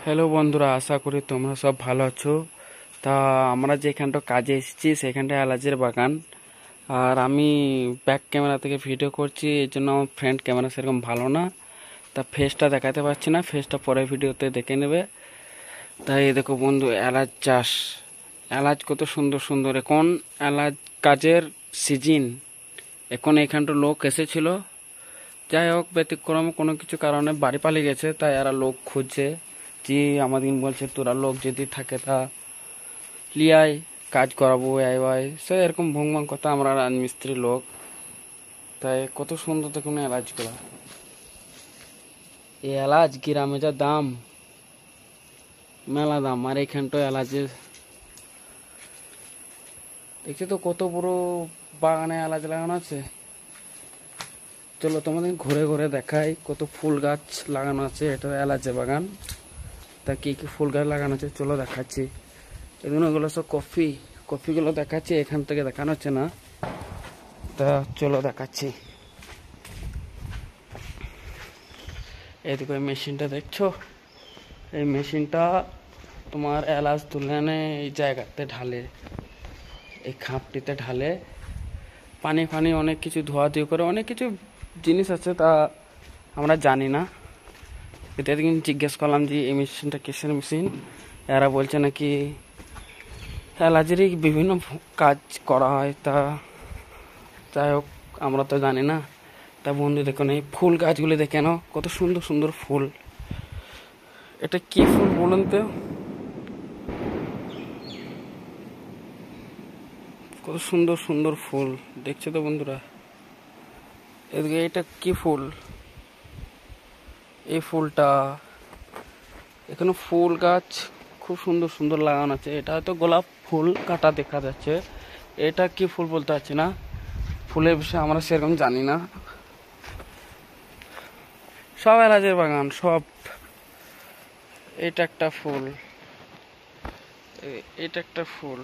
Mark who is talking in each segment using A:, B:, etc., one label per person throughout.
A: Hello বন্ধুরা, আশা করি তোমরা সব ভালো আছো। তা আমরা যেখানটা কাজে এসেছি সেখানটা এলাচের বাগান। আর আমি ব্যাক ক্যামেরা থেকে ভিডিও করছি, এই জন্য আমার ফ্রন্ট ক্যামেরা সেরকম ভালো না, তা ফেসটা দেখাতে পারছি না। ফেসটা পরে ভিডিওতে দেখে নেবে। তাই দেখো বন্ধু, এলাচ চাষ, এলাচ কত সুন্দর সুন্দর। এখন এলাচ কাজের সিজন। এখন এখানটা লোক এসেছিল, যাই হোক ব্যতিক্রম কোনো কিছু কারণে বাড়ি পালিয়ে গেছে, তাই এরা লোক খুঁজছে। যে আমাদের বলছে তোরা লোক যদি থাকে তা লিয়াই, কাজ করাবো এই ভাই সে এরকম ভং ভং কথা। আমরা রাজমিস্ত্রি লোক, তাই কত সুন্দর দেখুন এলাচগুলো। এই এলাচ গ্রামে যা দাম, মেলা দাম। আর এইখানটা এলাচের দেখছি তো কত বড় বাগানে এলাচ লাগানো আছে। চলো তোমাদের ঘুরে ঘুরে দেখাই কত ফুল গাছ লাগানো আছে। এটা এলাচের বাগান, তা কি কি ফুল গাছ লাগানো আছে চলো দেখাচ্ছি। এগুলো সব কফিগুলো দেখাচ্ছি, এখান থেকে দেখানো হচ্ছে না, তা চলো দেখাচ্ছি। এইদিকে এই মেশিনটা দেখছো, এই মেশিনটা তোমার এলাচ তুলে এনে এই জায়গাতে ঢালে, এই খাপটিতে ঢালে। পানি ফানি অনেক কিছু ধোয়াধুয়ি করে, অনেক কিছু জিনিস আছে তা আমরা জানি না। এটা কিন্তু জিজ্ঞেস করলাম যে এই মেশিনটা কিসের মেশিন। এরা বলছে নাকি এলাচেরই বিভিন্ন কাজ করা হয়, তা যাই হোক আমরা তো জানি না। তা বন্ধু দেখুন এই ফুল গাছগুলি দেখে নাও, কত সুন্দর সুন্দর ফুল। এটা কি ফুল বলুন তো? কত সুন্দর সুন্দর ফুল দেখছো তো বন্ধুরা। এদিকে এটা কি ফুল? এই ফুলটা, এখানে ফুল গাছ খুব সুন্দর সুন্দর লাগানো আছে। এটা হয়তো গোলাপ ফুল কাটা দেখা যাচ্ছে। এটা কি ফুল বলতে পারছি না, ফুলের বিষয়ে আমরা সেরকম জানি না। সব এলাচের বাগান সব। এটা একটা ফুল, এটা একটা ফুল,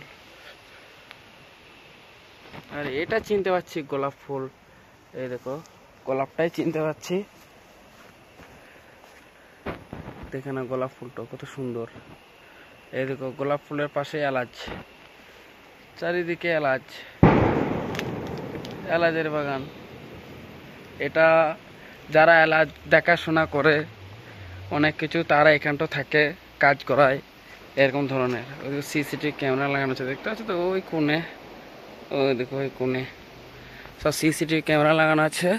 A: আর এটা চিনতে পারছি গোলাপ ফুল। এই দেখো গোলাপটাই চিনতে পারছি। দেখে না গোলাপ ফুলটা কত সুন্দর। এই দেখো গোলাপ ফুলের পাশে এলাচ, চারিদিকে এলাচ, এলাচের বাগান। এটা যারা এলাচ দেখাশোনা করে অনেক কিছু, তারা এখানটা থাকে, কাজ করায় এরকম ধরনের। ওই সিসিটিভি ক্যামেরা লাগানো আছে দেখতে পাচ্ছ তো, ওই কোণে, ওই দেখো ওই কোণে সব সিসিটিভি ক্যামেরা লাগানো আছে।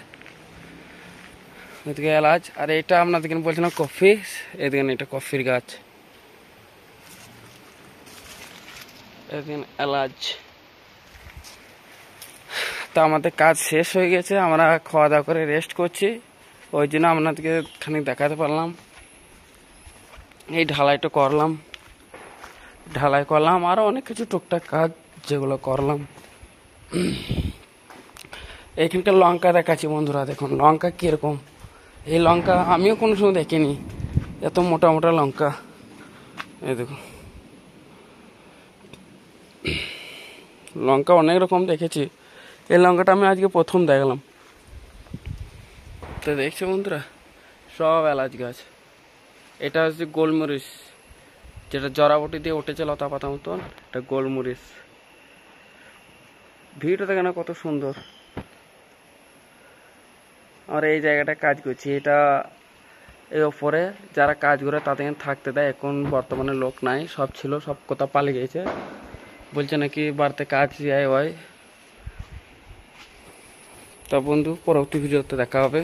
A: এদিকে এলাচ, আর এটা আপনাদেরকে বলছিলাম কফি। এদিকে এটা কফির গাছ, এদিকে এলাচ। তো আমাদের কাজ শেষ হয়ে গেছে, আমরা খাওয়া দাওয়া করে রেস্ট করছি, ওই জন্য আপনাদেরকে খানিক দেখাতে পারলাম। এই ঢালাইটা করলাম, ঢালাই করলাম, আরও অনেক কিছু টুকটাক কাজ যেগুলো করলাম। এইখানকার লঙ্কা দেখাচ্ছি বন্ধুরা, দেখুন লঙ্কা কীরকম। এই লঙ্কা আমিও কোনো সময় দেখিনি, এত মোটা মোটা লঙ্কা। এই দেখুন লঙ্কা অনেক রকম দেখেছি, এই লঙ্কাটা আমি আজকে প্রথম দেখলাম। তো দেখছো বন্ধুরা সব এলাচ গাছ। এটা হচ্ছে গোলমরিচ, যেটা জড়াবটি দিয়ে উঠেছে লতা পাতা মতন, এটা গোলমরিচ। ভিউটা দেখে না কত সুন্দর। আর এই জায়গাটা কাজ করছি, এটা এই ওপরে যারা কাজ করে তাদের থাকতে দেয়। এখন বর্তমানে লোক নাই, সব ছিল, সব কোথাও পালিয়ে গেছে। বলছে নাকি বাড়িতে কাজ যায় হয়। তা বন্ধু পরবর্তী ভিডিওতে দেখা হবে।